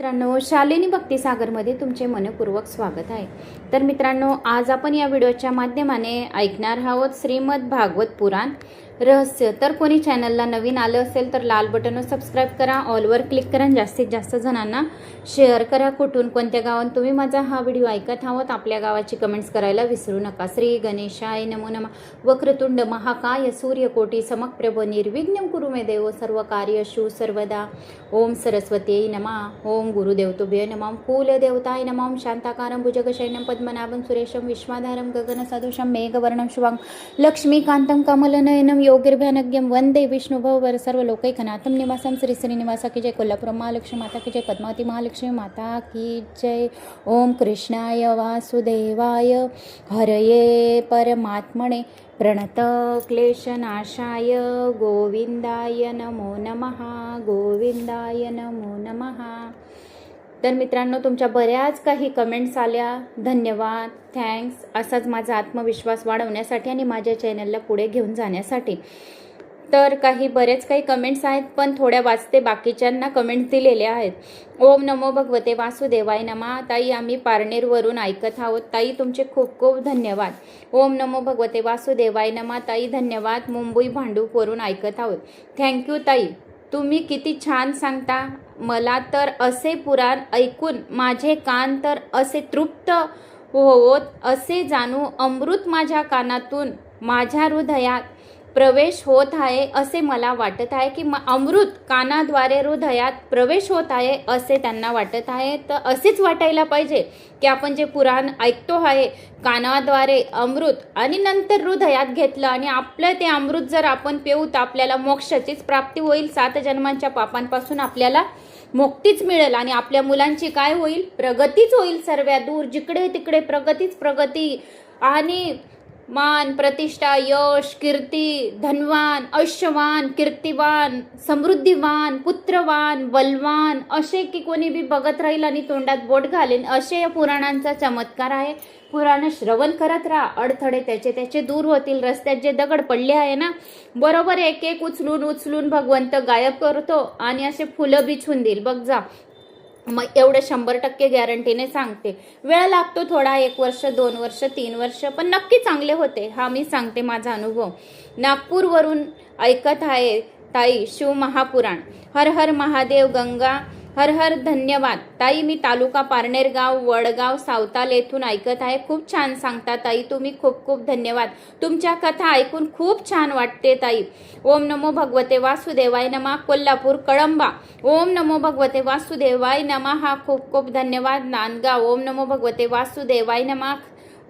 मित्रांनो, शालिनी भक्तिसागरमध्ये तुमचे मनपूर्वक स्वागत आहे. तर मित्रांनो, आज आपण या व्हिडिओच्या माध्यमाने ऐकणार आहोत श्रीमद भागवत पुराण रहस्य. तर कोणी चॅनलला नवीन आलं असेल तर लाल बटनवर सबस्क्राईब करा, ऑलवर क्लिक करा, जास्तीत जास्त जणांना शेअर करा. कुठून कोणत्या गावात तुम्ही माझा हा व्हिडिओ ऐकत आहोत आपल्या गावाची कमेंट्स करायला विसरू नका. श्री गणेशाय नमो नमः. वक्रतुंड महाकाय सूर्यकोटी समप्रभ निर्विघ्नं कुरु मे देव सर्व कार्येषु सर्वदा. ओम सरस्वती नमः. ओम गुरुदेव तुभ्य नमः. कुलदेवताय नमः. शांताकारं भुजगशयनं पद्मनाभं सुरेशं विश्वाधारं गगनसदृशं मेघवर्णं शुभं लक्ष्मीकान्तं कमलनयनं योगिर्भ्यानज्ञं वंदे विष्णुभववर सर्व लोकैकनाथं निवासं. श्री श्रीनिवासा की जय. कोल्हापुर महालक्ष्मी माता की जय. पद्मावती महालक्ष्मी माता की जय. ओम कृष्णाय वासुदेवाय हरये परमात्मने प्रणत क्लेशनाशाय गोविंदाय नमो नमः. गोविंदाय नमो नमः. तर मित्रांनो, तुमच्या बऱ्याच काही कमेंट्स आल्या, धन्यवाद, थँक्स. असाच माझा आत्मविश्वास वाढवण्यासाठी आणि माझ्या चॅनलला पुढे घेऊन जाण्यासाठी. तर बरेच काही कमेंट्स आहेत, पण थोड्या वाचते. बाकीच्यांना कमेंट्स दिलेल्या आहेत. ओम नमो भगवते वासुदेवाय नमः. ताई, आम्ही पारनेरवरून ऐकत आहोत. ताई, तुमचे खूप खूप धन्यवाद. ओम नमो भगवते वासुदेवाय नमः. ताई धन्यवाद. मुंबई भांडूपवरून ऐकत आहोत. थँक्यू ताई. तुम्ही किती छान सांगता. मला तर असे पुराण ऐकून माझे कान तर असे तृप्त होत, असे जाणू अमृत माझ्या कानातून माझ्या हृदयात प्रवेश होत आहे असे मला वाटत आहे. की अमृत कानाद्वारे हृदयात प्रवेश होत आहे असे त्यांना वाटत आहे. तर असेच वाटायला पाहिजे की आपण जे पुराण ऐकतो आहे कानाद्वारे अमृत आणि नंतर हृदयात घेतलं आणि आपलं ते अमृत जर आपण पिऊ तर आपल्याला मोक्षाचीच प्राप्ती होईल. 7 जन्मांच्या पापांपासून आपल्याला मुक्तीच मिळेल आणि आपल्या मुलांची काय होईल? प्रगतीच होईल. सर्व दूर जिकडे तिकडे प्रगतीच प्रगती आणि मान, प्रतिष्ठा, यश, कीर्ती, धनवान, ऐश्यवान, कीर्तिवान, समृद्धिवान, पुत्रवान, बलवान असे की कोणी बी बघत राहील आणि तोंडात बोट घालेन असे या पुराणांचा चमत्कार आहे. पुराण श्रवण करत राहा. अडथळे त्याचे दूर होतील. रस्त्यात जे दगड पडले आहे ना, बरोबर एक एक उचलून भगवंत गायब करतो आणि असे फुलं बिछून देईल. बघ जा. मग एवढं 100% गॅरंटीने सांगते. वेळ लागतो थोडा, 1 वर्ष, 2 वर्ष, 3 वर्ष, पण नक्की चांगले होते. हा मी सांगते माझा अनुभव. नागपूरवरून ऐकत आहे ताई शिव महापुराण. हर हर महादेव. गंगा हर हर. धन्यवाद ताई. मी तालुका पारनेर, गाव वडगाव, सावताल येथून ऐकत आहे. खूप छान सांगता ताई तुम्ही. खूप खूप धन्यवाद. तुमच्या कथा ऐकून खूप छान वाटते ताई. ओम नमो भगवते वासुदेवाय नमः. कोल्हापूर कळंबा. ओम नमो भगवते वासुदेवाय नमः. खूप खूप धन्यवाद. नांदगाव. ओम नमो भगवते वासुदेवाय नमः.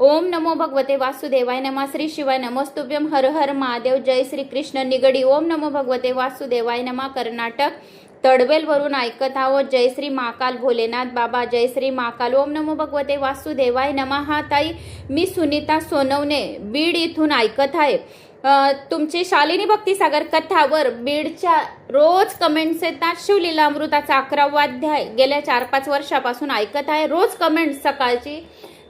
ओम नमो भगवते वासुदेवाय नमः. श्री शिवाय नमस्तुभ्यम. हर हर महादेव. जय श्री कृष्ण. निगडी. ओम नमो भगवते वासुदेवाय नमः. कर्नाटक तडवेलवरून ऐकत आहोत. जय श्री महाकाल भोलेनाथ बाबा. जय श्री महाकाल. ओम नमो भगवते वासुदेवाय नमः. ताई, मी सुनीता सोनवणे बीड इथून ऐकत आहे. तुमची शालिनी भक्तिसागर कथावर बीडच्या रोज कमेंट्स येतात. शिवलीला अमृताचा 11वा अध्याय गेल्या 4-5 वर्षापासून ऐकत आहे. रोज कमेंट्स सकाळची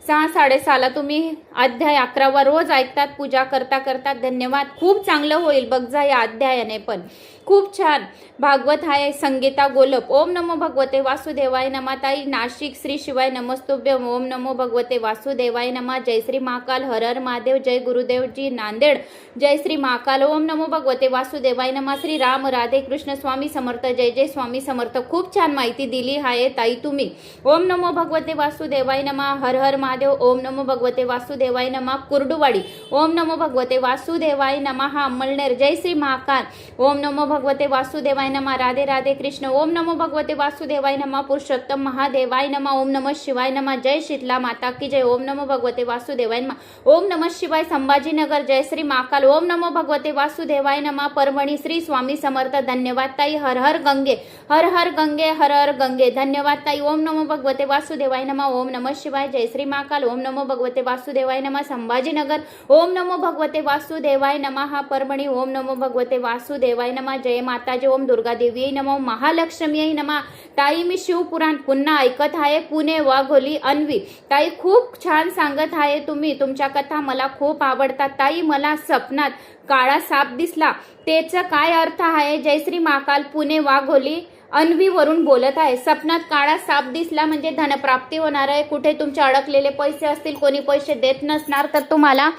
6-6:30 तुम्ही अध्याय 11वा रोज ऐकतात. पूजा करता करता. धन्यवाद. खूप चांगलं होईल बघ जा या अध्यायाने पण. खूप छान भागवत आहे. संगीता गोलप. ओम नमो भगवते वासुदेवाय नमः. ताई नाशिक. श्री शिवाय नमस्तुभ्यम. ओम नमो भगवते वासुदेवाय नमः. जय श्री महाकाल. हर हर महादेव. जय गुरुदेवजी. नांदेड. जय श्री महाकाल. ओम नमो भगवते वासुदेवाय नमः. श्री राम राधे कृष्ण स्वामी समर्थ. जय जय स्वामी समर्थ. खूप छान माहिती दिली आहे ताई तुम्ही. ओम नमो भगवते वासुदेवाय नमः. हर हर महादेव. ओम नमो भगवते वासुदेवाय नमः. कुर्डुवाडी. ओम नमो भगवते वासुदेवाय नमः. अमळनेर. जय श्री महाकाल. ओम नमो भगवते वासुदेवाय नमः. राधे राधे कृष्ण. ओम नमो भगवते वासुदेवाय नमः. पुरुषोत्तम महादेवाय नमः. ओम नमः शिवाय नमः. जय शीतला माता की जय. ओम नमो भगवते वासुदेवाय नमः. ओम नमः शिवाय. संभाजीनगर. जय श्री महाकाल. ओम नमो भगवते वासुदेवाय नमः. परभणी. श्री स्वामी समर्थ. धन्यवाद ताई. हर हर गंगे. हर हर गंगे. हर हर गंगे. धन्यवाद ताई. ओम नमो भगवते वासुदेवाय नमः. ओम नमः शिवाय. जय श्री महाकाल. ओम नमो भगवते वासुदेवाय नमः. संभाजीनगर. ओम नमो भगवते वासुदेवाय नमः. परभणी. ओम नमो भगवते वासुदेवाय नमः. जय माताजी. ओम दुर्गा देवी नमः. महालक्ष्मी नमः. ताई, मी शिवपुराण पुन्हा ऐकत आहे. पुणे वाघोली. अन्वी. ताई, खूप छान सांगत आहे तुम्ही. तुमच्या कथा मला खूप आवडतात ताई. मला स्वप्नात काळा साप दिसला, त्याचा काय अर्थ आहे? जय श्री महाकाल. पुणे वाघोली. अन्वीवरून बोलत आहे. स्वप्नात काळा साप दिसला म्हणजे धनप्राप्ती होणार आहे. कुठे तुमचे अडकलेले पैसे असतील, कोणी पैसे देत नसणार तर तुम्हाला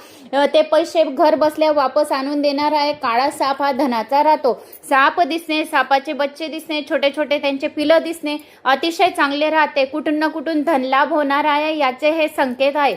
ते पैसे घर बसल्या वापस आणून देणार आहे. काळा साप हा धनाचा राहतो. साप दिसणे, सापाचे बच्चे दिसणे, छोटे छोटे त्यांचे पिलं दिसणे अतिशय चांगले राहते. कुठून ना कुठून धनलाभ होणार आहे याचे हे संकेत आहे.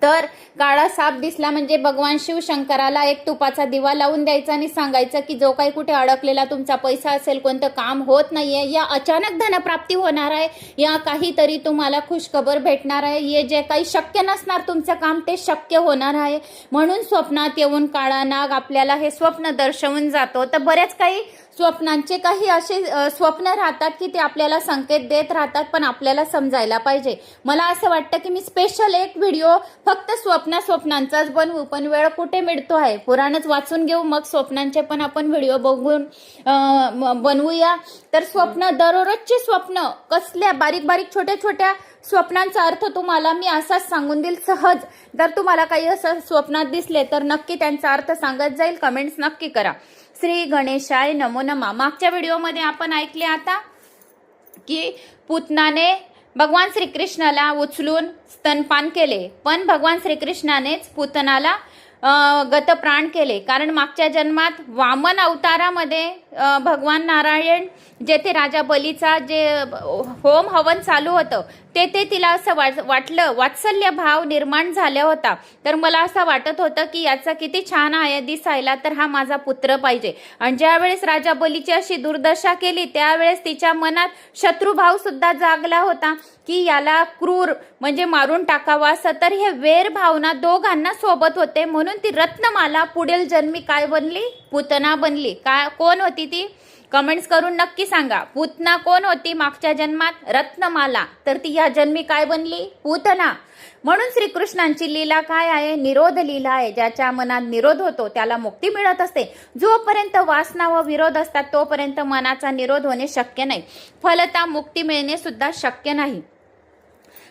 तर काळा साप दिसला म्हणजे भगवान शिवशंकराला एक तुपाचा दिवा लावून द्यायचा आणि सांगायचं की जो काही कुठे अडकलेला तुमचा पैसा असेल, कोणतं काम होत नाहीये, या अचानक धनप्राप्ती होणार आहे, या काहीतरी तुम्हाला खुशखबर भेटणार आहे, हे जे काही शक्य नसणार तुमचं काम ते शक्य होणार आहे. म्हणून स्वप्नात येऊन काळा नाग आपल्याला हे स्वप्न दर्शवून जातो. तर बरेच काही स्वप्नांचे काही असे स्वप्न राहतात की ते आपल्याला संकेत देत राहतात, पण आपल्याला समजायला पाहिजे. मला असं वाटतं की मी स्पेशल एक व्हिडिओ फक्त स्वप्नांचाच बनवू, पण वेळ कुठे मिळतो आहे. पुराणच वाचून घेऊ, मग स्वप्नांचे पण आपण व्हिडिओ बघून बनवूया. तर स्वप्न, दररोजचे स्वप्न कसल्या बारीक बारीक छोट्या छोट्या स्वप्नांचा अर्थ तुम्हाला मी असाच सांगून देईल सहज. जर तुम्हाला काही असं स्वप्नात दिसले तर नक्की त्यांचा अर्थ सांगत जाईल. कमेंट्स नक्की करा. श्री गणेशाय नमो नमः. मागच्या व्हिडिओमध्ये आपण ऐकले आता की पुतनाने भगवान श्रीकृष्णाला उचलून स्तनपान केले, पण भगवान श्रीकृष्णानेच पुतनाला गतप्राण केले. कारण मागच्या जन्मात वामन अवतारामध्ये भगवान नारायण जेथे राजा बलीचा जे होम हवन चालू होतं ते तिला असं वाटलं, वात्सल्य भाव निर्माण झाला होता. तर मला असं वाटत होतं की याचा किती छान आहे दिसायला, तर हा माझा पुत्र पाहिजे. आणि ज्यावेळेस राजा बलीची अशी दुर्दशा केली त्यावेळेस तिच्या मनात शत्रुभाव सुद्धा जागला होता की याला क्रूर म्हणजे मारून टाकावा असं. तर हे वेर भावना दोघांना सोबत होते, म्हणून ती रत्नमाला पुढील जन्मी काय बनली? पुतना बनली. कोण होती ती? कमेंट्स करून नक्की सांगा. पुतना कोण होती मागच्या जन्मात? रत्नमाला. तर ती या जन्मी काय बनली? पुतना. म्हणून श्रीकृष्णांची लीला काय आहे? निरोध लीला आहे. ज्याच्या मनात निरोध होतो त्याला मुक्ती मिळत असते. जोपर्यंत वासना व विरोध असतात तोपर्यंत मनाचा निरोध होणे शक्य नाही, फलता मुक्ती मिळणे सुद्धा शक्य नाही.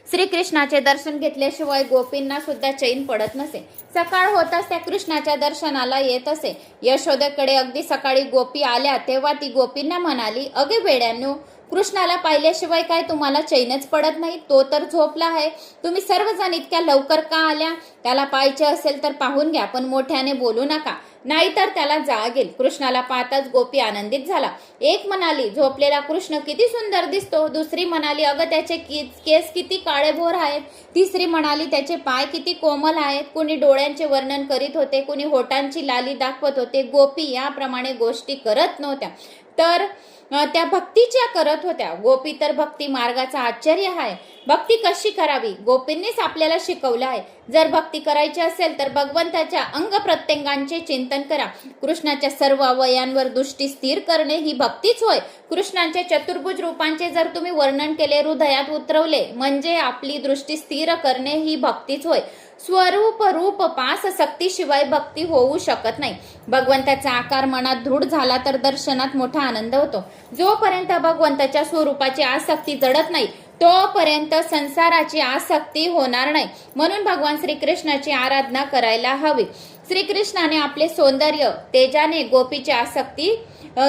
श्रीकृष्णाचे दर्शन घेतल्याशिवाय गोपींना सुद्धा चैन पडत नसे. सकाळ होताच त्या कृष्णाच्या दर्शनाला येत असे. यशोदेकडे अगदी सकाळी गोपी आल्या तेव्हा ती गोपींना म्हणाली, अगे वेड्यांनो, कृष्णाला पाहिल्याशिवाय काय तुम्हाला चैनच पडत नाही? तो तर झोपला आहे. तुम्ही सर्वजण इतक्या लवकर का आल्या? त्याला पाहायचे असेल तर पाहून घ्या, पण मोठ्याने बोलू नका, नाहीतर त्याला जाग येईल. कृष्णाला पाहताच गोपी आनंदित झाला. एक म्हणाली, झोपलेला कृष्ण किती सुंदर दिसतो. दुसरी म्हणाली, अगं त्याचे केस किती काळेभोर आहेत. तिसरी म्हणाली, त्याचे पाय किती कोमल आहेत. कुणी डोळ्यांचे वर्णन करीत होते, कुणी होटांची लाली दाखवत होते. गोपी याप्रमाणे गोष्टी करत नव्हत्या, तर त्या भक्तीच्या करत होत्या. गोपी तर भक्ती मार्गाचा आश्चर्य आहे. भक्ती कशी करावी गोपींनीच आपल्याला शिकवलं आहे. जर भक्ती करायची असेल तर भगवंताच्या अंग प्रत्यंगांचे चिंतन करा. कृष्णाच्या सर्व अवयांवर दृष्टी स्थिर करणे ही भक्तीच होय. कृष्णांच्या चतुर्भुज रूपांचे जर तुम्ही वर्णन केले, हृदयात उतरवले, म्हणजे आपली दृष्टी स्थिर करणे ही भक्तीच होय. स्वरूप रूप पास सक्तीशिवाय भक्ती होऊ शकत नाही. भगवंताचा आकार मनात दृढ झाला तर दर्शनात मोठा आनंद होतो. जोपर्यंत भगवंताच्या स्वरूपाची आसक्ती जडत नाही तोपर्यंत संसाराची आसक्ती होणार नाही. म्हणून भगवान श्रीकृष्णाची आराधना करायला हवी. श्रीकृष्णाने आपले सौंदर्य तेजाने गोपीची आसक्ती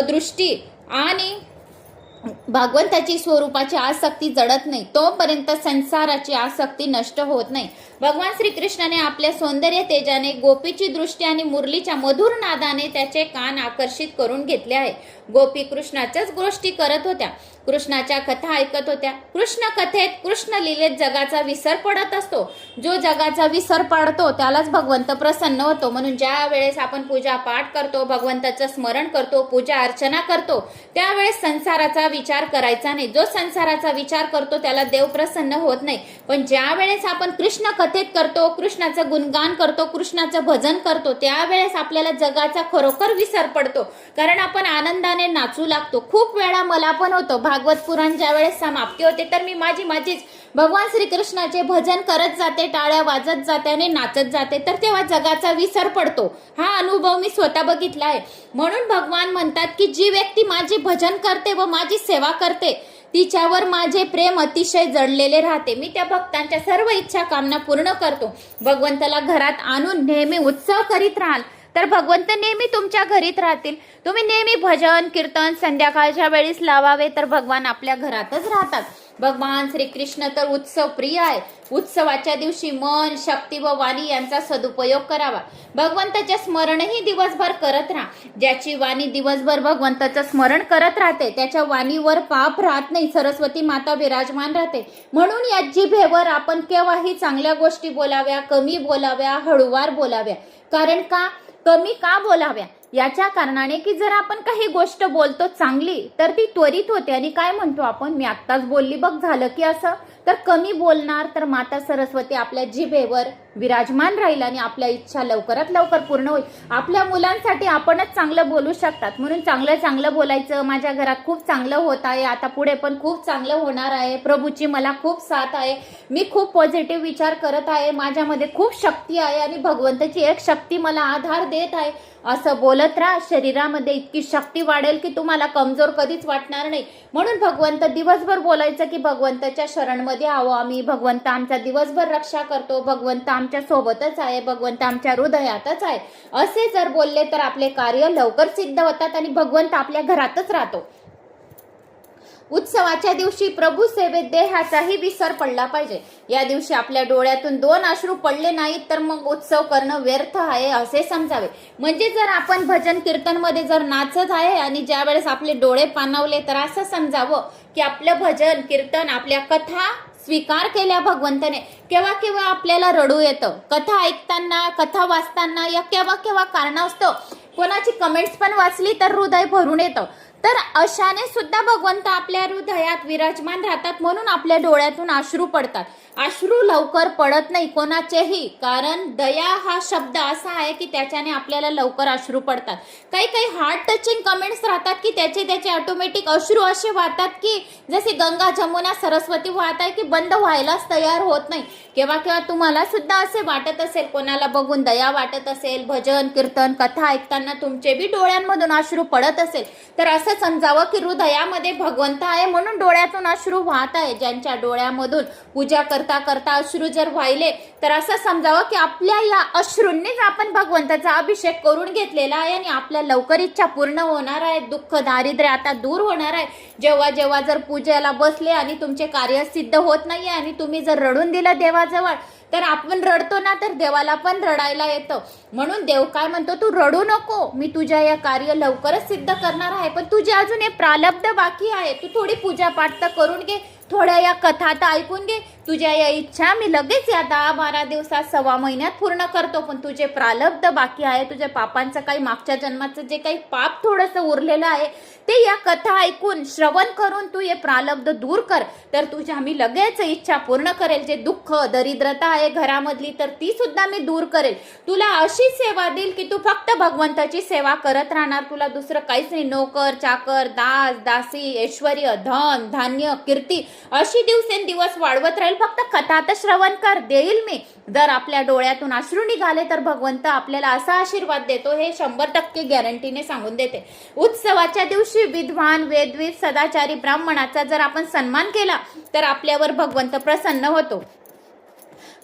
दृष्टी आणि भगवंताची स्वरूपाची आसक्ती जडत नाही तोपर्यंत संसाराची आसक्ती नष्ट होत नाही. भगवान श्रीकृष्णाने आपल्या सौंदर्य तेजाने गोपीची दृष्टी आणि मुरलीच्या मधुर नादाने त्याचे कान आकर्षित करून घेतले आहे. गोपी कृष्णाच्याच गोष्टी करत होत्या, कृष्णाच्या कथा ऐकत होत्या. कृष्ण कथेत, कृष्ण लीलेत जगाचा विसर पडत असतो. जो जगाचा विसर पाडतो त्यालाच भगवंत प्रसन्न होतो. म्हणून ज्या वेळेस आपण पूजा पाठ करतो, भगवंताचं स्मरण करतो, पूजा अर्चना करतो, त्यावेळेस संसाराचा विचार करायचा नाही. जो संसाराचा विचार करतो त्याला देव प्रसन्न होत नाही. पण ज्या वेळेस आपण कृष्ण कथेत करतो, कृष्णाचं गुणगान करतो, कृष्णाचं भजन करतो, त्यावेळेस आपल्याला जगाचा खरोखर विसर पडतो. कारण आपण आनंदाने नाचू लागतो. खूप वेळा मला पण होतो, भागवत पुराण ज्या वेळेस समाप्ती होते तर मी माझीच भगवान श्रीकृष्णाचे भजन करत जाते, टाळ्या वाजत जाते आणि नाचत जाते, तर तेव्हा जगाचा विसर पडतो. हा अनुभव मी स्वतः बघितला आहे. म्हणून भगवान म्हणतात की जी व्यक्ती माझे भजन करते व माझी सेवा करते तिच्यावर माझे प्रेम अतिशय जडलेले राहते. मी त्या भक्तांच्या सर्व इच्छा कामना पूर्ण करतो. भगवंताला घरात आणून नेहमी उत्सव करीत राहाल. तर भगवंत नेहमी तुमच्या घरीत राहतील. तुम्ही नेहमी भजन कीर्तन संध्याकाळच्या वेळेस लावावे तर भगवान आपल्या घरातच राहतात. भगवान श्रीकृष्ण तर उत्सव प्रिय आहे. उत्सवाच्या दिवशी मन शक्ती व वाणी यांचा सदुपयोग करावा. भगवंताचे स्मरणही दिवसभर करत राहा. ज्याची वाणी दिवसभर भगवंताचं स्मरण करत राहते त्याच्या वाणीवर पाप राहत नाही. सरस्वती माता विराजमान राहते. म्हणून या जिभेवर आपण केव्हाही चांगल्या गोष्टी बोलाव्या, कमी बोलाव्या, हळूवार बोलाव्या. कारण का कमी का बोलाव्या याच्या कारणाने की जर आपण काही गोष्ट बोलतो चांगली तर ती त्वरित होते आणि काय म्हणतो आपण मी आत्ताच बोलली बघ झालं की असं. तर कमी बोलणार तर माता सरस्वती आपल्या जिभेवर विराजमान राहील आणि आपल्या इच्छा लवकरात लवकर पूर्ण होईल. आपल्या मुलांसाठी आपणच चांगलं बोलू शकतात. म्हणून चांगलं चांगलं बोलायचं. माझ्या घरात खूप चांगलं होत आहे, आता पुढे पण खूप चांगलं होणार आहे, प्रभूची मला खूप साथ आहे, मी खूप पॉझिटिव्ह विचार करत आहे, माझ्यामध्ये खूप शक्ती आहे आणि भगवंताची एक शक्ती मला आधार देत आहे असं बोलत राहा. शरीरामध्ये इतकी शक्ती वाढेल की तुम्हाला कमजोर कधीच वाटणार नाही. म्हणून भगवंत दिवसभर बोलायचं की भगवंताच्या शरणमध्ये आहो आम्ही, भगवंत आमचा दिवसभर रक्षा करतो, भगवंत आमच्या सोबतच आहे, भगवंत आमच्या हृदयातच आहे. असे जर बोलले तर आपले कार्य लवकर सिद्ध होतात आणि भगवंत आपल्या घरातच राहतो. उत्सवाच्या दिवशी प्रभू सेवेत देहाचाही विसर पडला पाहिजे. या दिवशी आपल्या डोळ्यातून 2 अश्रू पडले नाहीत तर मग उत्सव करणं व्यर्थ आहे असे समजावे. म्हणजे जर आपण भजन कीर्तन मध्ये जर नाचत आहे आणि ज्या वेळेस आपले डोळे पाणावले तर असं समजावं की आपलं भजन कीर्तन आपल्या कथा स्वीकार केल्या भगवंताने. केव्हा केव्हा आपल्याला रडू येतं कथा ऐकताना, कथा वाचताना, या केव्हा केव्हा कारणास्तव कोणाची कमेंट्स पण वाचली तर हृदय भरून येतं. तर अशाने सुद्धा भगवंत आपल्या हृदयात विराजमान राहतात. म्हणून आपल्या डोळ्यातून अश्रू पडतात. अश्रू लवकर पडत नाही कोणाचेही, कारण दया हा शब्द असा आहे की त्याच्याने आपल्याला लवकर अश्रू पडतात. काही काही हार्ट टचिंग कमेंट्स राहतात की त्याचे ऑटोमॅटिक अश्रू असे वाहतात की जसे गंगा जमुना सरस्वती वाहत आहे की बंद व्हायलाच तयार होत नाही. केव्हा केव्हा तुम्हाला सुद्धा असे वाटत असेल, कोणाला बघून दया वाटत असेल, भजन कीर्तन कथा ऐकताना तुमचे बी डोळ्यांमधून अश्रू पडत असेल तर असं समजावं की हृदयामध्ये भगवंत आहे म्हणून डोळ्यातून अश्रू वाहत आहे. ज्यांच्या डोळ्यामधून पूजा करता करता अश्रू जर वाहिले तर असं समजावं की आपल्या या अश्रूंनीच आपण भगवंताचा अभिषेक करून घेतलेला आहे आणि आपल्या लवकर इच्छा पूर्ण होणार आहे. दुःख दारिद्र्य आता दूर होणार आहे. जेव्हा जेव्हा जर पूजेला बसले आणि तुमचे कार्य सिद्ध होत नाहीये आणि तुम्ही जर रडून दिलं देवाजवळ तर आपण रडतो ना तर देवाला पण रडायला येतं. म्हणून देव काय म्हणतो तू रडू नको, मी तुझ्या या कार्य लवकरच सिद्ध करणार आहे, पण तुझे अजून हे प्रारब्ध बाकी आहे. तू थोडी पूजा पाठ तर करून घे, थोड्या या कथा तर ऐकून घे, तुझ्या या इच्छा मी लगेच या 10-12 दिवसात 1.25 महिन्यात पूर्ण करतो. पण तुझे प्रारब्ध बाकी आहे, तुझ्या पापांचं काही मागच्या जन्माचं जे काही पाप थोडंसं उरलेलं आहे ते या कथा ऐकून श्रवण करून तू हे प्रारब्ध दूर कर तर तुझ्या मी लगेच इच्छा पूर्ण करेल. जे दुःख दरिद्रता आहे घरामधली तर ती सुद्धा मी दूर करेल. तुला अशी सेवा देईल की तू फक्त भगवंताची सेवा करत राहणार, तुला दुसरं काहीच नाही. नोकर चाकर दास दासी ऐश्वर्य धन धान्य कीर्ती अशी दिवसेंदिवस वाढवत राहील. फक्त कथा तर श्रवण कर, देईल मी. जर आपल्या डोळ्यातून अश्रू निघाले तर भगवंत आपल्याला असा आशीर्वाद देतो, हे 100% गॅरंटीने सांगून देते. उत्सवाच्या दिवशी विद्वान वेदविद सदाचारी ब्राह्मणाचा जर आपण सन्मान केला तर आपल्यावर भगवंत प्रसन्न होतो.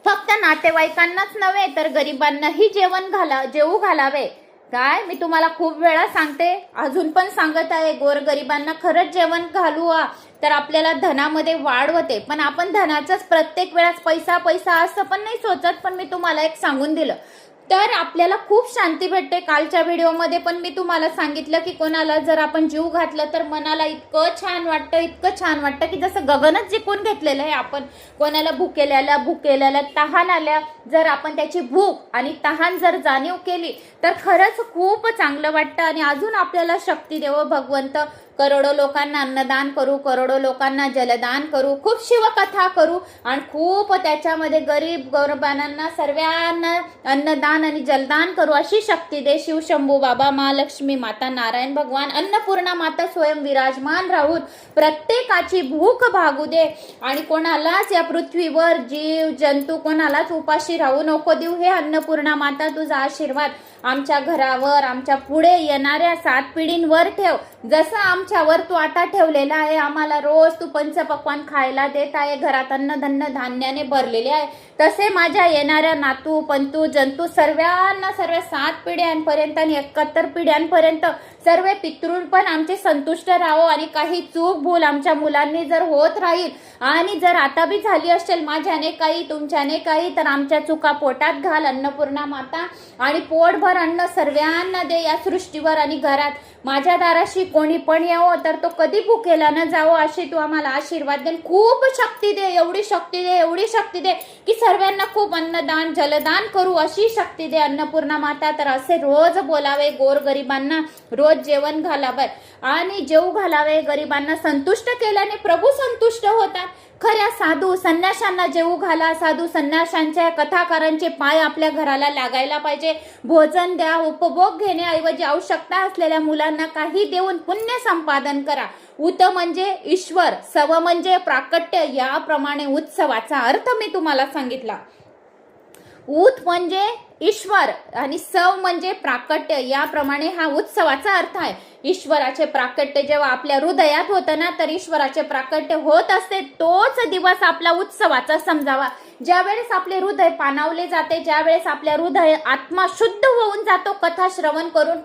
फक्त नातेवाईकांनाच नव्हे तर गरिबांनाही जेवू घालावे. काय मी तुम्हाला खूप वेळा सांगते, अजून पण सांगत आहे, गोरगरिबांना खरंच जेवण घालू तर आपल्याला धनामध्ये वाढ होते. पण आपण धनाचंच प्रत्येक वेळेस पैसा पैसा असं पण नाही सोचत. पण मी तुम्हाला एक सांगून दिलं तर आपल्याला खूप शांती भेटते. कालच्या व्हिडिओमध्ये पण मी तुम्हाला सांगितलं की कोणाला जर आपण जीव घातलं तर मनाला इतकं छान वाटतं की जसं गगनच जिंकून घेतलेलं आहे आपण. कोणाला भुकेल्याला तहान आल्या जर आपण त्याची भूक आणि तहान जर जाणीव केली तर खरंच खूप चांगलं वाटतं. आणि अजून आपल्याला शक्ती देवो भगवंत. करोडो लोकांना अन्नदान करू, करोडो लोकांना जलदान करू, खूप शिवकथा करू आणि खूप त्याच्यामध्ये गरीब गौरबांना सर्वांना अन्नदान आणि जलदान करू अशी शक्ती दे. शिव शंभू बाबा, महालक्ष्मी माता, नारायण भगवान, अन्नपूर्णा माता स्वयं विराजमान राहून प्रत्येकाची भूक भागू दे आणि कोणालाच या पृथ्वीवर जीव जंतू कोणालाच उपाशी राहू नको देऊ. हे अन्नपूर्णा माता तुझा आशीर्वाद आमच्या घरावर, आमच्या पुढे येणाऱ्या 7 पिढींवर ठेव. जसं आमच्यावर तू आता ठेवलेला आहे, आम्हाला रोज तू पंचपक्वान्न खायला देत आहे, घरात अन्नधन्य धान्याने भरलेले आहे, तसे माझ्या येणाऱ्या नातू पंतू जंतू सर्वांना, सर्व 7 पिढ्यांपर्यंत आणि 71 पिढ्यांपर्यंत सर्व पितृ पण आमचे संतुष्ट राहो. आणि काही चूक भूल आमच्या मुलांनी जर होत राहील आणि जर आता बी झाली असेल माझ्याने काही, तुमच्याने काही, तर आमच्या चुका पोटात घाल अन्नपूर्णा माता, आणि पोटभर अन्न सर्वांना दे या सृष्टीवर आणि घरात. माझ्या दाराशी कोणी पण येवो तर तो कधी भुकेला न जावो, अशी तू आम्हाला आशीर्वाद दे. खूप शक्ती दे, एवढी शक्ती दे, एवढी शक्ती दे की सर्वांना खूप अन्नदान जलदान करू, अशी शक्ती दे अन्नपूर्णा माता. तर असे रोज बोलावे, गोरगरिबांना रोज जेवण घालावे आणि जेवू घालावे. गरिबांना संतुष्ट केल्याने प्रभू संतुष्ट होतात. खऱ्या साधू संन्याशांना जेवू घाला. साधू संन्याशांच्या कथाकारांचे पाय आपल्या घराला लागायला पाहिजे. भोजन द्या. उपभोग घेण्याऐवजी आवश्यकता असलेल्या मुलांना काही देऊन पुण्य संपादन करा. उत म्हणजे ईश्वर, सव म्हणजे प्राकट्य. याप्रमाणे उत्सवाचा अर्थ मी तुम्हाला सांगितला. उत म्हणजे ईश्वर आणि सव म्हणजे प्राकट्य. याप्रमाणे हा उत्सवाचा अर्थ आहे. ईश्वराचे प्राकट्य जेव्हा आपल्या हृदयात होतं ना, तर ईश्वराचे प्राकट्य होत असते. तोच दिवस आपला उत्सवाचा समजावा. ज्या वेळेस आपले हृदय पाणावले जाते, ज्या वेळेस आपल्या हृदय आत्मा शुद्ध होऊन जातो, कथा श्रवण करून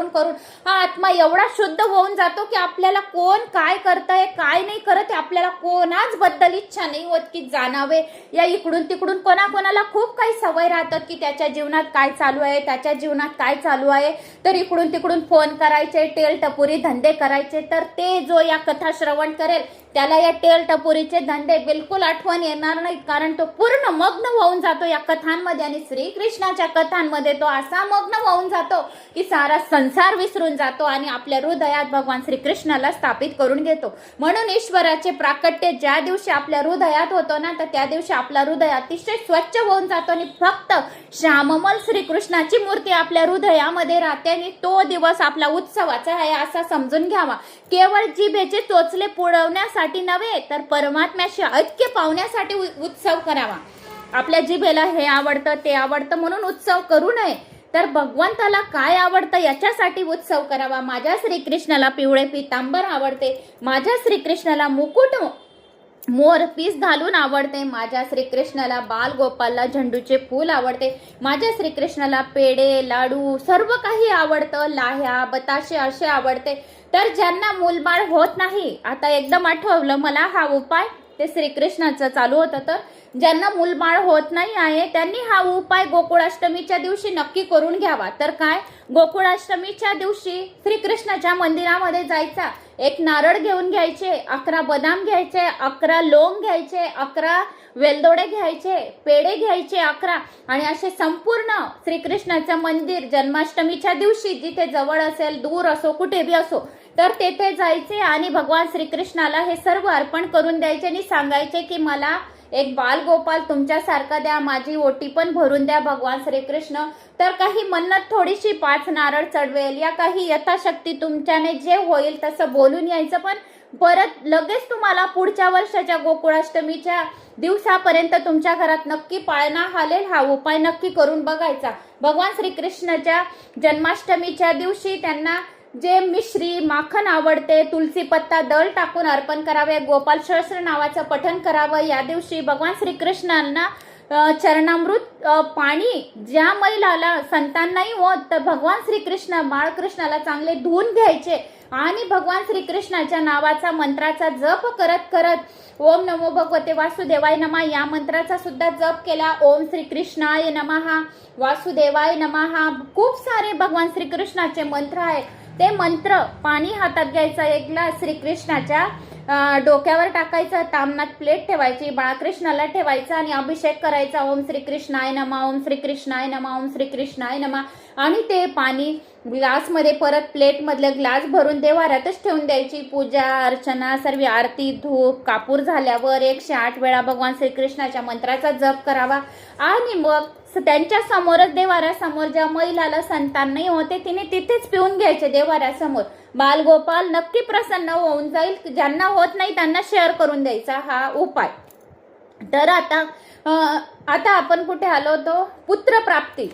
करून हा आत्मा एवढा शुद्ध होऊन जातो की आपल्याला कोण काय करतंय काय नाही करत आपल्याला कोणाच बद्दल इच्छा नाही होत की जाणावे. या इकडून तिकडून कोणाकोणाला खूप काही सवय राहतात की त्याच्या जीवनात काय चालू आहे, त्याच्या जीवनात काय चालू आहे, तर इकडून तिकडून फोन करायचे, टेल टपुरी धंदे करायचे. तर ते जो या कथा श्रवण करेल त्याला या टेल टपुरीचे धंदे बिलकुल आठवण येणार नाही, कारण तो पूर्ण मग्न होऊन जातो या कथांमध्ये. आणि श्रीकृष्णाच्या कथांमध्ये तो असा मग्न होऊन जातो की सारा संसार विसरून जातो आणि आपल्या हृदयात भगवान श्रीकृष्णाला स्थापित करून घेतो. म्हणून ईश्वराचे प्राकट्य ज्या दिवशी आपल्या हृदयात होतो ना, तर त्या दिवशी आपला हृदय अतिशय स्वच्छ होऊन जातो आणि फक्त श्याममल श्रीकृष्णाची मूर्ती आपल्या हृदयामध्ये राहते. आणि तो दिवस आपला उत्सवाचा आहे असा समजून घ्यावा. केवळ जिभेचे चोचले पुरवण्यासाठी नव्हे, तर परमात्म्याशी ऐक्य पावण्यासाठी उत्सव करावा. आपल्या जिभेला हे आवडतं ते आवडतं म्हणून उत्सव करू नये, तर भगवंताला काय आवडतं याच्यासाठी उत्सव करावा. माझ्या श्रीकृष्णाला पिवळे पितांबर आवडते, माझ्या श्रीकृष्णाला मुकुट मोर पीस घालून आवडते, माझ्या श्रीकृष्णाला बाल गोपालला झेंडूचे फूल आवडते, माझ्या श्रीकृष्णाला पेढे लाडू सर्व काही आवडतं, लाह्या बताशे असे आवडते. तर ज्यांना मूलबाळ होत नाही, आता एकदम आठवलं मला हा उपाय, ते श्रीकृष्णाचं चालू होतं, तर ज्यांना मूलबाळ होत नाही आहे त्यांनी हा उपाय गोकुळाष्टमीच्या दिवशी नक्की करून घ्यावा. तर काय, गोकुळाष्टमीच्या दिवशी श्रीकृष्णाच्या मंदिरामध्ये जायचा, एक नारळ घेऊन घ्यायचे, 11 बदाम घ्यायचे, 11 लवंग घ्यायचे, 11 वेलदोडे घ्यायचे, पेढे घ्यायचे 11, आणि असे संपूर्ण श्रीकृष्णाचं मंदिर जन्माष्टमीच्या दिवशी जिथे जवळ असेल दूर असो कुठे बी असो तर तेथे जायचे आणि भगवान श्रीकृष्णाला हे सर्व अर्पण करून द्यायचे आणि सांगायचे की मला एक बाल गोपाल तुमच्यासारखा द्या, माझी ओटी पण भरून द्या भगवान श्रीकृष्ण. तर काही मन्नत थोडीशी 5 नारळ चढवेल या काही यथाशक्ती तुमच्याने जे होईल तसं बोलून यायचं, पण परत लगेच तुम्हाला पुढच्या वर्षाच्या गोकुळाष्टमीच्या दिवसापर्यंत तुमच्या घरात नक्की पाळणा हालेल. हा उपाय नक्की करून बघायचा. भगवान श्रीकृष्णाच्या जन्माष्टमीच्या दिवशी त्यांना जे मिश्री माखन आवडते, तुलसी पत्ता दळ टाकून अर्पण करावे, गोपाल सहस्त्र नावाचं पठण करावं. या दिवशी भगवान श्रीकृष्णांना चरणामृत पाणी ज्या मैलाला संतान नाही होत तर भगवान श्रीकृष्ण बाळकृष्णाला चांगले धुवून घ्यायचे आणि भगवान श्रीकृष्णाच्या नावाचा मंत्राचा जप करत करत ओम नमो भगवते वासुदेवाय नमः या मंत्राचा सुद्धा जप केला. ओम श्रीकृष्णाय नमः, वासुदेवाय नमः, खूप सारे भगवान श्रीकृष्णाचे मंत्र आहेत. ते मंत्र पाणी हातात घ्यायचा, एक ग्लास श्रीकृष्णाच्या डोक्यावर टाकायचं, तामनात प्लेट ठेवायची, बाळकृष्णाला ठेवायचा आणि अभिषेक करायचा. ओम श्रीकृष्णाय नमः, ओम श्रीकृष्णाय नमः, ओम श्रीकृष्णाय नमः. आणि ते पाणी ग्लासमध्ये परत प्लेटमधले ग्लास भरून देवाऱ्यातच ठेवून द्यायची. पूजा अर्चना सर्व आरती धूप कापूर झाल्यावर 108 वेळा भगवान श्रीकृष्णाच्या मंत्राचा जप करावा. आणि मग त्यांच्या समोरच देवाऱ्यासमोर ज्या महिलाला संतान नाही होते तिने तिथेच पिऊन घ्यायचे देवाऱ्यासमोर. बालगोपाल नक्की प्रसन्न होऊन जाईल. ज्यांना होत नाही त्यांना शेअर करून द्यायचा हा उपाय. तर आता आपण कुठे आलो होतो, पुत्रप्राप्ती.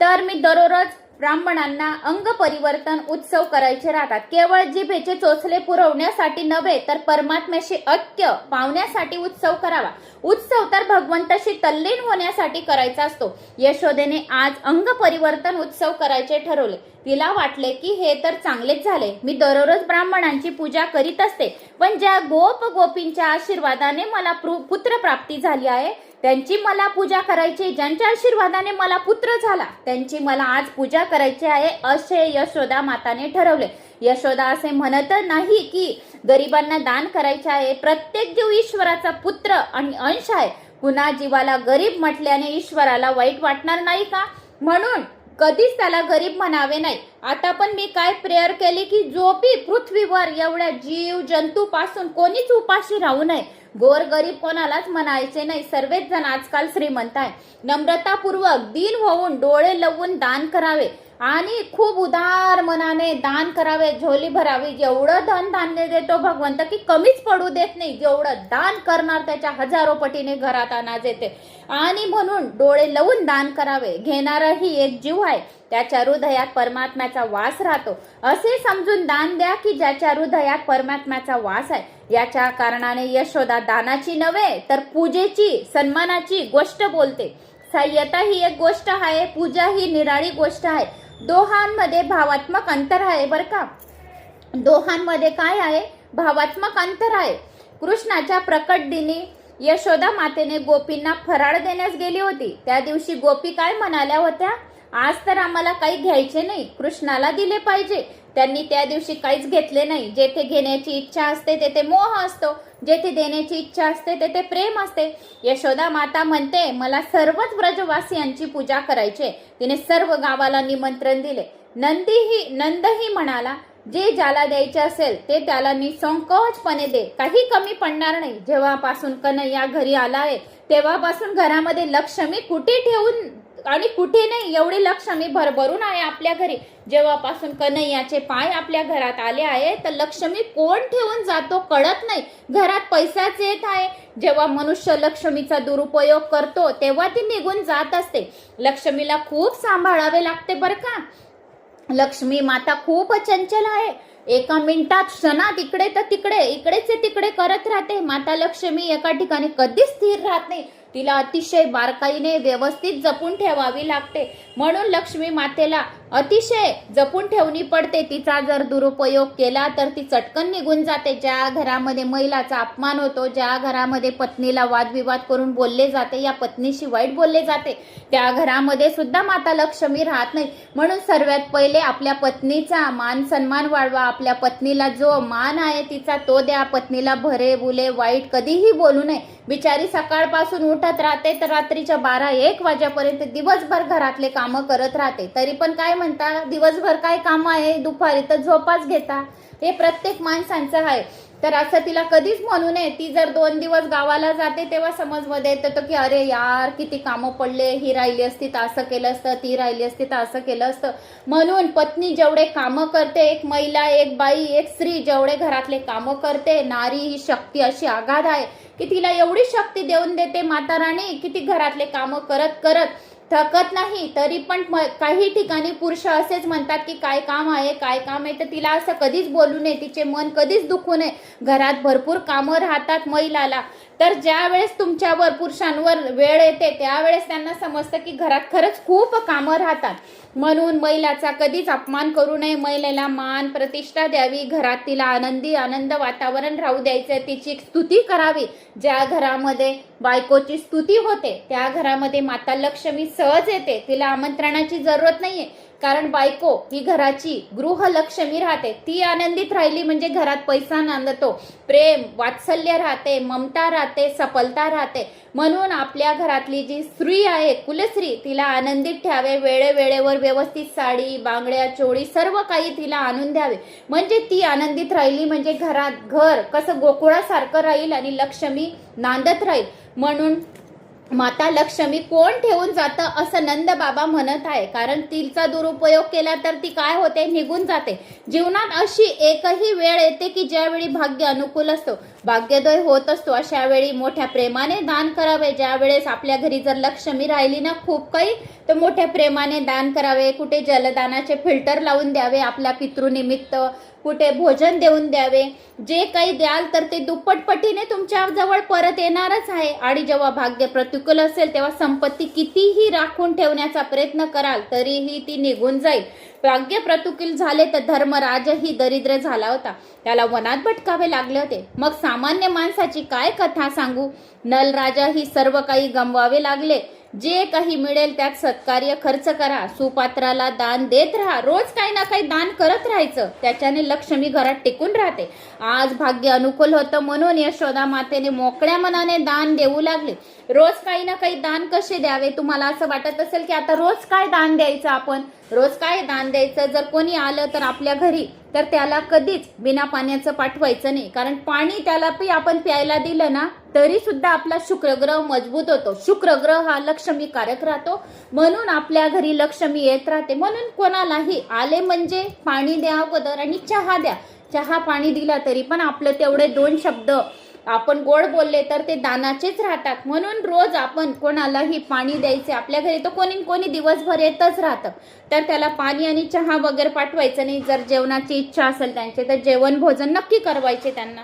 तर मी दररोज ब्राह्मणांना अंग परिवर्तन उत्सव करायचे राहतात. केवळ जिभेचे चोचले पुरवण्यासाठी नव्हे तर परमात्म्याशी ऐक्य पावण्यासाठी उत्सव करावा. उत्सव तर भगवंताशी तल्लीन होण्यासाठी करायचा असतो. यशोदेने आज अंग परिवर्तन उत्सव करायचे ठरवले. तिला वाटले की हे तर चांगलेच झाले. मी दररोज ब्राह्मणांची पूजा करीत असते, पण ज्या गोपींच्या आशीर्वादाने मला पुत्र प्राप्ती झाली आहे त्यांची मला पूजा करायची. ज्यांच्या आशीर्वादाने मला पुत्र झाला त्यांची मला आज पूजा करायची आहे असे यशोदा माताने ठरवले. यशोदा असे म्हणत नाही की गरिबांना दान करायचे आहे. प्रत्येक जीव ईश्वराचा पुत्र आणि अंश आहे. पुन्हा जीवाला गरीब म्हटल्याने ईश्वराला वाईट वाटणार नाही का? म्हणून कधीच त्याला गरीब म्हणावे नाही. आता पण मी काय प्रेयर केली की जोपी पृथ्वीवर एवढ्या जीव जंतू पासून कोणीच उपाशी राहू नये. गोर गरीब कोणालाच म्हणायचे नाही. सर्वच जण आजकाल श्रीमंत आहे. नम्रतापूर्वक दीन होऊन डोळे लवून दान करावे आणि खूप उदार मनाने दान करावे. झोली भरावी. जेवढं धन धान्य देतो भगवंत की कमीच पडू देत नाही. जेवढं दान करणार त्याच्या हजारो पटीने घरात अनाज येते. आणि म्हणून डोळे लावून दान करावे. घेणाराही एक जीव आहे. त्याच्या हृदयात परमात्म्याचा वास राहतो असे समजून दान द्या की ज्याच्या हृदयात परमात्म्याचा वास आहे. याच्या कारणाने यशोदा दानाची नव्हे तर पूजेची सन्मानाची गोष्ट बोलते. सहाय्यता ही एक गोष्ट आहे. पूजा ही निराळी गोष्ट आहे. दोहांमध्ये भावात्मक अंतर आहे बरं का. दोहांमध्ये काय आहे? भावात्मक अंतर आहे. कृष्णाच्या प्रकट दिनी यशोदा मातेने गोपींना फराळ देण्यास गेली होती. त्या दिवशी गोपी काय म्हणाल्या होत्या? आज तर आम्हाला काही घ्यायचे नाही, कृष्णाला दिले पाहिजे. त्यांनी त्या दिवशी काहीच घेतले नाही. जेथे घेण्याची इच्छा असते तेथे मोह असतो. जेथे देण्याची इच्छा असते तेथे प्रेम असते. यशोदा माता म्हणते मला सर्वच ब्रजवासियांची पूजा करायची. तिने सर्व गावाला निमंत्रण दिले. नंदही म्हणाला जे ज्याला द्यायचे असेल ते त्याला निसंकोचपणे दे, काही कमी पडणार नाही. जेव्हापासून कन्हैया घरी आला आहे तेव्हापासून घरामध्ये लक्ष्मी कुठे ठेवून आणि कुठे नाही एवढी लक्ष्मी भरभरून आहे आपल्या घरी. जेव्हापासून कन्हैयाचे पाय आपल्या घरात आले आहे तर लक्ष्मी कोण ठेवून जातो कळत नाही. घरात पैसाच येत आहे. जेव्हा मनुष्य लक्ष्मीचा दुरुपयोग करतो तेव्हा ती निघून जात असते. लक्ष्मीला खूप सांभाळावे लागते बरं का. लक्ष्मी माता खूप चंचल आहे. एका मिनिटात क्षणात इकडे तर तिकडे इकडेच तिकडे करत राहते. माता लक्ष्मी एका ठिकाणी कधीच स्थिर राहत नाही. तिला अतिशय बारकाईने व्यवस्थित जपून ठेवावी लागते. म्हणून लक्ष्मी मातेला अतिशय जपून ठेवणी पडते. तिचा जर दुरुपयोग केला तर ती चटकन निघून जाते. ज्या घरामध्ये महिलाचा अपमान होतो, ज्या घरामध्ये पत्नीला वादविवाद करून बोलले जाते, या पत्नीशी वाईट बोलले जाते, त्या घरामध्ये सुद्धा माता लक्ष्मी राहत नाही. म्हणून सर्वात पहिले आपल्या पत्नीचा मान सन्मान वाढवा. आपल्या पत्नीला जो मान आहे तिचा तो द्या. पत्नीला भरे बुले वाईट कधीही बोलू नये. बिचारी सकाळपासून उठत राहते तर रात्रीच्या 12-1 वाजेपर्यंत दिवसभर घरातले कामं करत राहते. तरी पण काय म्हणता, दिवसभर काय काम आहे, दुपारी तर झोपाच घेता. हे प्रत्येक माणसांचं आहे. तर असं तिला कधीच म्हणू नये. ती जर 2 दिवस गावाला जाते तेव्हा समजमध्ये येतं की अरे यार किती कामं पडले, ही राहिली असती तर असं केलं असतं, ती राहिली असती तर असं केलं असतं. म्हणून पत्नी जेवढे कामं करते, एक महिला, एक बाई, एक स्त्री जेवढे घरातले कामं करते, नारी ही शक्ती अशी आगाध आहे की तिला एवढी शक्ती देऊन देते माता राणी की ती घरातले कामं करत करत थकत नाही. तरी पण काही ठिकाणी पुरुष असेच म्हणतात की काय काम आहे, काय काम आहे. तर तिला असं कधीच बोलू नये. तिचे मन कधीच दुखू नये. घरात भरपूर कामं राहतात महिलाला. तर ज्या वेळेस तुमच्यावर पुरुषांवर वेळ येते त्यावेळेस त्यांना समजतं की घरात खरंच खूप कामं राहतात. म्हणून महिलाचा कधीच अपमान करू नये. महिलेला मान प्रतिष्ठा द्यावी. घरात तिला आनंद वातावरण राहू द्यायचं. तिची स्तुती करावी. ज्या घरामध्ये बायकोची स्तुती होते त्या घरामध्ये माता लक्ष्मी सहज येते. तिला आमंत्रणाची जरूरत नाहीये. कारण बायको ही घराची गृहलक्ष्मी राहते. ती आनंदित राहिली म्हणजे घरात पैसा नांदतो, प्रेम वात्सल्य राहते, ममता राहते, सफलता राहते. म्हणून आपल्या घरातली जी स्त्री आहे, कुलस्त्री, तिला आनंदित ठेवावे. वेळेवेळेवर व्यवस्थित साडी, बांगड्या, चोळी सर्व काही तिला आणून द्यावे. म्हणजे ती आनंदित राहिली म्हणजे घर कसं गोकुळासारखं राहील आणि लक्ष्मी नांदत राहील. म्हणून माता लक्ष्मी कोण ठेवून जातं असं नंद बाबा म्हणत आहे, कारण तिचा दुरुपयोग केला तर ती काय होते, निघून जाते. जीवनात अशी एकही वेळ येते की ज्यावेळी भाग्य अनुकूल असतो, भाग्योदय होत असतो. अशा वेळी मोठ्या प्रेमाने दान करावे. ज्या वेळेस आपल्या घरी जर लक्ष्मी राहिली ना खूप काही, तर मोठ्या प्रेमाने दान करावे. कुठे जलदानाचे फिल्टर लावून द्यावे आपल्या पितृनिमित्त, कुठे भोजन देऊन द्यावे. जे काही द्याल तर ते दुप्पटपटीने तुमच्या जवळ परत येणारच आहे. आणि जेव्हा भाग्य प्रतिकूल असेल तेव्हा संपत्ती कितीही राखून ठेवण्याचा प्रयत्न कराल तरीही ती निघून जाईल. भाग्य प्रतिकूल झाले तर धर्मराजही दरिद्र झाला होता, त्याला वनात भटकावे लागले होते. मग सामान्य माणसाची काय कथा सांगू. नलराजा ही सर्व काही गमवावे लागले. जे काही मिळेल त्यात सत्कार्य खर्च करा, सुपात्राला दान देत राहा, रोज काही ना काही दान करत राहायचं. त्याच्याने लक्ष्मी घरात टिकून राहते. आज भाग्य अनुकूल होतं म्हणून यशोदा मातेने मोकळ्या मनाने दान देऊ लागले. रोज काही ना काही दान कसे द्यावे. तुम्हाला असं वाटत असेल की आता रोज काय दान द्यायचं, आपण रोज काय दान द्यायचं. जर कोणी आलं तर आपल्या घरी, तर त्याला कधीच बिना पाण्याचं पाठवायचं नाही. कारण पाणी त्याला आपण प्यायला दिलं ना तरी सुद्धा आपला शुक्रग्रह मजबूत होतो. शुक्रग्रह हा लक्ष्मी कारक राहतो, म्हणून आपल्या घरी लक्ष्मी येत राहते. म्हणून कोणालाही आले म्हणजे पाणी द्या अगोदर आणि चहा द्या. चहा पाणी दिला तरी पण आपलं तेवढे 2 शब्द आपण गोड बोलले तर ते दानाचेच राहतात. म्हणून रोज आपण कोणालाही पाणी द्यायचे. आपल्या घरी तर कोणी दिवसभर येतच राहतं, तर त्याला पाणी आणि चहा वगैरे पाठवायचं नाही. जर जेवणाची इच्छा असेल त्यांचे तर जेवण भोजन नक्की करवायचे त्यांना.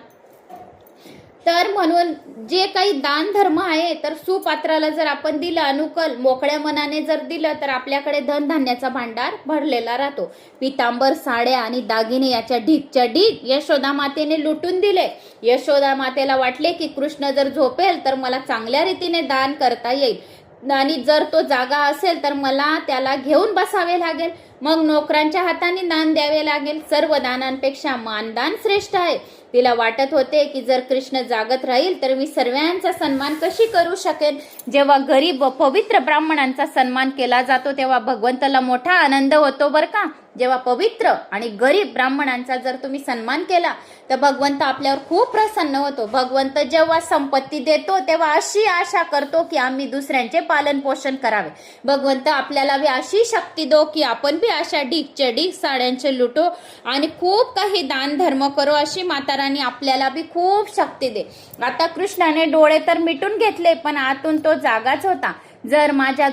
तर म्हणून जे काही दान धर्म आहे तर सुपात्राला जर आपण दिलं, अनुकूल मोकळ्या मनाने जर दिलं तर आपल्याकडे धनधान्याचा भांडार भरलेला राहतो. पितांबर, साड्या आणि दागिने याच्या ढीकच्या ढीक यशोदा मातेने लुटून दिले. यशोदा मातेला वाटले की कृष्ण जर झोपेल तर मला चांगल्या रीतीने दान करता येईल आणि जर तो जागा असेल तर मला त्याला घेऊन बसावे लागेल. मग नोकरांच्या हाताने दान द्यावे लागेल. सर्व दानांपेक्षा मानदान श्रेष्ठ आहे. तिला वाटत होते की जर कृष्ण जागत राहील तर मी सर्वांचा सन्मान कशी करू शकेन. जेव्हा गरीब व पवित्र ब्राह्मणांचा सन्मान केला जातो तेव्हा भगवंताला मोठा आनंद होतो बरं का. जेव्हा पवित्र आणि गरीब ब्राह्मणांचा जर तुम्ही सन्मान केला तर भगवंत आपल्यावर खूप प्रसन्न होतो. भगवंत जेव्हा संपत्ती देतो तेव्हा अशी आशा करतो की आम्ही दुसऱ्यांचे पालन पोषण करावे. भगवंत आपल्याला बी अशी शक्ती दो की आपण बी अशा ढीकच्या ढीक साड्यांचे लुटो आणि खूप काही दान धर्म करो. अशी माता राणी आपल्याला बी खूप शक्ती दे. आता कृष्णाने डोळे तर मिटून घेतले पण आतून तो जागाच होता. जर माझ्या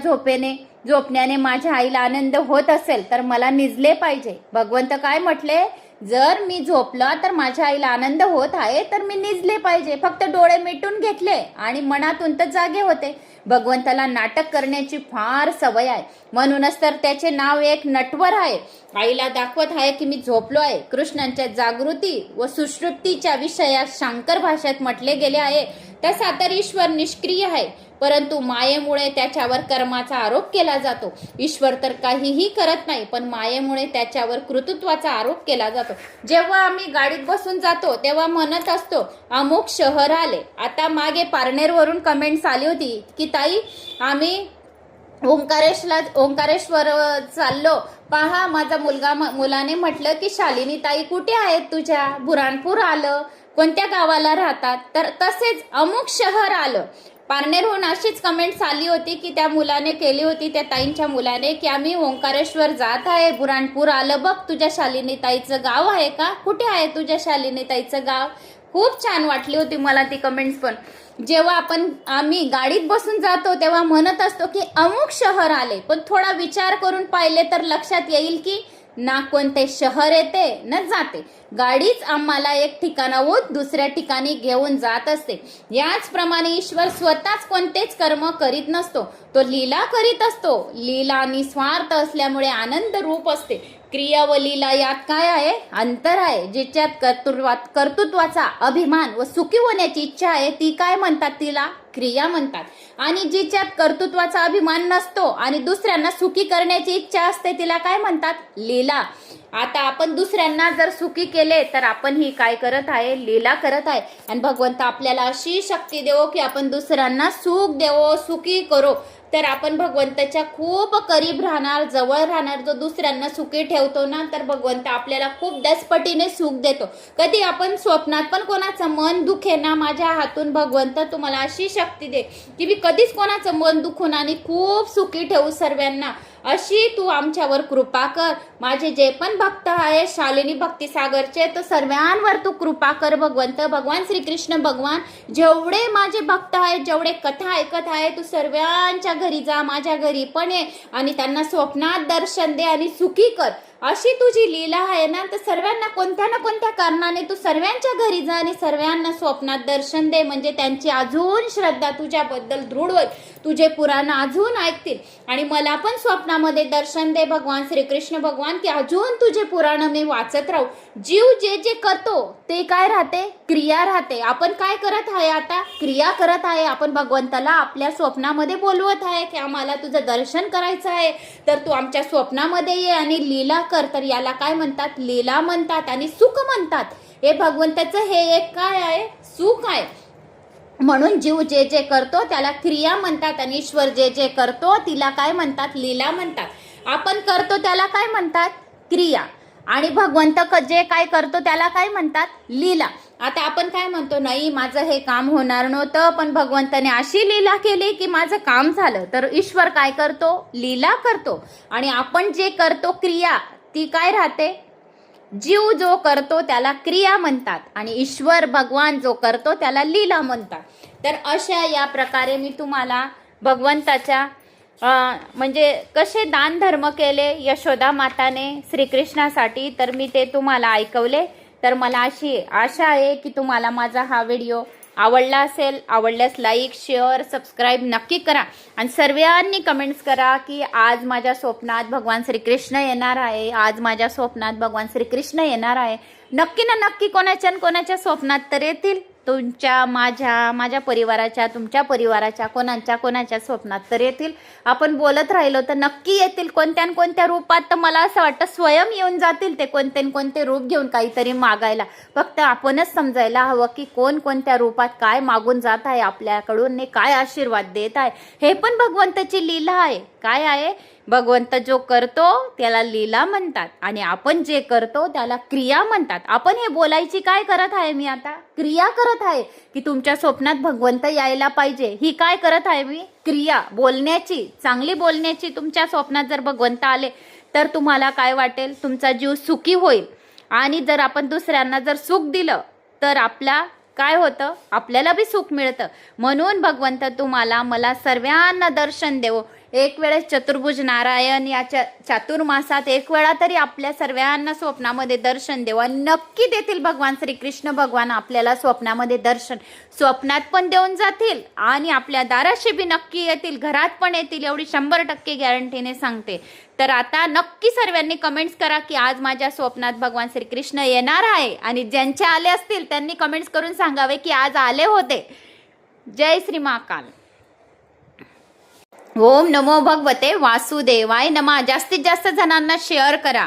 झोपण्याने माझ्या आईला आनंद होत असेल तर मला निजले पाहिजे. भगवंत काय म्हटले, जर मी झोपला तर माझ्या आईला आनंद होत आहे तर मी निजले पाहिजे. फक्त डोळे मिटून घेतले आणि मनातून तर जागे होते. भगवंताला नाटक करण्याची फार सवय आहे, म्हणूनच तर त्याचे नाव एक नटवर आहे. आईला दाखवत आहे की मी झोपलो आहे. कृष्णांच्या जागृती व सुश्रुतीच्या विषयात शांकर भाषेत म्हटले गेले आहे तसा तर ईश्वर निष्क्रिय आहे, परंतु मायेमुळे त्याच्यावर कर्माचा आरोप केला जातो. ईश्वर तर काहीही करत नाही पण मायेमुळे त्याच्यावर कर्तृत्वाचा आरोप केला जातो. जेव्हा आम्ही गाडीत बसून जातो तेव्हा म्हणत असतो अमुक शहर आले. आता मागे पारनेरवरून कमेंट्स आली होती की ताई आम्ही ओंकारेश्वर चाललो, पहा माझा मुलाने म्हटलं की शालिनी ताई कुठे आहेत तुझ्या, बुराणपूर आलं, कोणत्या गावाला राहतात, तर तसेच अमुक शहर आलं. पारनेरहून अशीच कमेंट्स आली होती की त्या मुलाने केली होती, त्या ताईंच्या मुलाने, की आम्ही ओंकारेश्वर जात आहे, बुराणपूर आलं बघ, तुझ्या शालिनी ताईचं गाव आहे का, कुठे आहे तुझ्या शालिनी ताईचं गाव. खूप छान वाटली होती मला ती कमेंट्स. पण जेव्हा आम्ही गाडीत बसून जातो तेव्हा म्हणत असतो की अमुक शहर आले, पण थोडा विचार करून पाहिले तर लक्षात येईल की ना कोणते शहर येते न जाते, गाडीच आम्हाला एक ठिकाणाहून दुसऱ्या ठिकाणी घेऊन जात असते. याचप्रमाणे ईश्वर स्वतःच कोणतेच कर्म करीत नसतो, तो लीला करीत असतो. लीला निस्वार्थ असल्यामुळे आनंद रूप असते. क्रिया व लीला यात काय आहे, अंतर आहे. जिच्यात कर्तृत्वाचा अभिमान व सुखी होण्याची इच्छा आहे ती काय म्हणतात, तिला क्रिया म्हणतात. आणि जिच्यात कर्तृत्वाचा अभिमान नसतो आणि दुसऱ्यांना सुखी करण्याची इच्छा असते तिला काय म्हणतात, लीला. आता आपण दुसऱ्यांना जर सुखी केले तर आपण ही काय करत आहे, लीला करत आहे. आणि भगवंत आपल्याला अशी शक्ती देवो की आपण दुसऱ्यांना सुख देवो, सुखी करो. तर आपण भगवंताच्या खूप करीब राहणार, जवळ राहणार. जो दुसऱ्यांना सुखी ठेवतो ना, तर भगवंत आपल्याला खूप दसपटीने सुख देतो. कधी आपण स्वप्नात पण कोणाचं मन दुखे ना, माझ्या हातून भगवंत तुम्हाला अशी शक्ती दे की मी कधीच कोणाचं मन दुखून आणि खूप सुखी ठेवू सर्वांना. अशी तू आमच्यावर कृपा कर. माझे जे पण भक्त आहे शालिनी भक्ती सागरचे, तर सर्वांवर तू कृपा कर भगवंत. भगवान श्रीकृष्ण भगवान जेवढे माझे भक्त आहेत, जेवढे कथा ऐकत आहे, तू सर्वांच्या घरी जा, माझ्या घरी पण ये आणि त्यांना स्वप्नात दर्शन दे आणि सुखी कर. अशी तुझी लीला आहे ना, तर सर्वांना कोणत्या ना कोणत्या कारणाने तू सर्वांच्या घरी जा आणि सर्वांना स्वप्नात दर्शन दे. म्हणजे त्यांची अजून श्रद्धा तुझ्याबद्दल दृढ होईल, तुझे पुराण अजून ऐकतील. आणि मला पण स्वप्नामध्ये दर्शन दे भगवान श्रीकृष्ण भगवान, की अजून तुझे पुराण मी वाचत राहू. जीव जे जे करतो ते काय राहते, क्रिया राहते. आपण काय करत आहे आता, क्रिया करत आहे. आपण भगवंताला आपल्या स्वप्नामध्ये बोलवत आहे की आम्हाला तुझं दर्शन करायचं आहे, तर तू आमच्या स्वप्नामध्ये ये आणि लीला कर. तर याला काय म्हणतात, लीला म्हणतात आणि सुख म्हणतात. हे भगवंताचं हे एक काय आहे, सुख आहे. म्हणून जीव जे जे करतो त्याला क्रिया म्हणतात आणि ईश्वर जे जे करतो तिला काय म्हणतात, लीला म्हणतात. आपण करतो त्याला काय म्हणतात, क्रिया. आणि भगवंत जे काय करतो त्याला काय म्हणतात, लीला. आता आपण काय म्हणतो, नाही माझं हे काम होणार नव्हतं पण भगवंताने अशी लीला केली की माझं काम झालं. तर ईश्वर काय करतो, लीला करतो. आणि आपण जे करतो क्रिया ती काय राहते, जीव जो करतो त्याला क्रिया म्हणतात आणि ईश्वर भगवान जो करतो त्याला लीला म्हणतात. तर अशा या प्रकारे मी तुम्हाला भगवंताच्या म्हणजे कसे दान धर्म केले यशोदा माताने श्रीकृष्णासाठी, तर मी ते तुम्हाला ऐकवले. तर मला अशी आशा आहे की तुम्हाला माझा हा व्हिडिओ आवडला असेल. आवडल्यास लाईक, शेअर, सबस्क्राईब नक्की करा. आणि सर्वांनी कमेंट्स करा की आज माझ्या स्वप्नात भगवान श्रीकृष्ण येणार आहे, आज माझ्या स्वप्नात भगवान श्रीकृष्ण येणार आहे. नक्की ना नक्की कोणाच्या स्वप्नात तर येतील. तुमच्या, माझ्या परिवाराच्या, तुमच्या परिवाराच्या, कोणाच्या स्वप्नात तर येतील. आपण बोलत राहिलो तर नक्की येतील कोणत्या रूपात. तर मला असं वाटतं स्वयं येऊन जातील ते कोणते रूप घेऊन काहीतरी मागायला. फक्त आपणच समजायला हवं की कोणत्या रूपात काय मागून जात आहे आपल्याकडून, काय आशीर्वाद देत आहे. हे पण भगवंताची लीला आहे. काय आहे, भगवंत जो करतो त्याला लीला म्हणतात आणि आपण जे करतो त्याला क्रिया म्हणतात. आपण हे बोलायची काय करत आहे, मी आता क्रिया करत आहे की तुमच्या स्वप्नात भगवंत यायला पाहिजे. ही काय करत आहे मी, क्रिया बोलण्याची, चांगली बोलण्याची. तुमच्या स्वप्नात जर भगवंत आले तर तुम्हाला काय वाटेल, तुमचा जीव सुखी होईल. आणि जर आपण दुसऱ्यांना जर सुख दिलं तर आपला काय होतं, आपल्याला बी सुख मिळतं. म्हणून भगवंत तुम्हाला मला सर्वांना दर्शन देवो. एक वेळेस चतुर्भुज नारायण या चातुर्मासात एक वेळा तरी आपल्या सर्वांना स्वप्नामध्ये दर्शन देव. नक्की देतील भगवान श्रीकृष्ण भगवान आपल्याला स्वप्नामध्ये दर्शन. स्वप्नात पण देऊन जातील आणि आपल्या दाराशी बी नक्की येतील, घरात पण येतील, एवढी 100% गॅरंटीने सांगते. तर आता नक्की सर्वांनी कमेंट्स करा की आज माझ्या स्वप्नात भगवान श्रीकृष्ण येणार आहे. आणि ज्यांचे आले असतील त्यांनी कमेंट्स करून सांगावे की आज आले होते. जय श्री महाकाल. ओम नमो भगवते वासुदेवाय नमः. जास्तीत जास्त जणांना शेअर करा.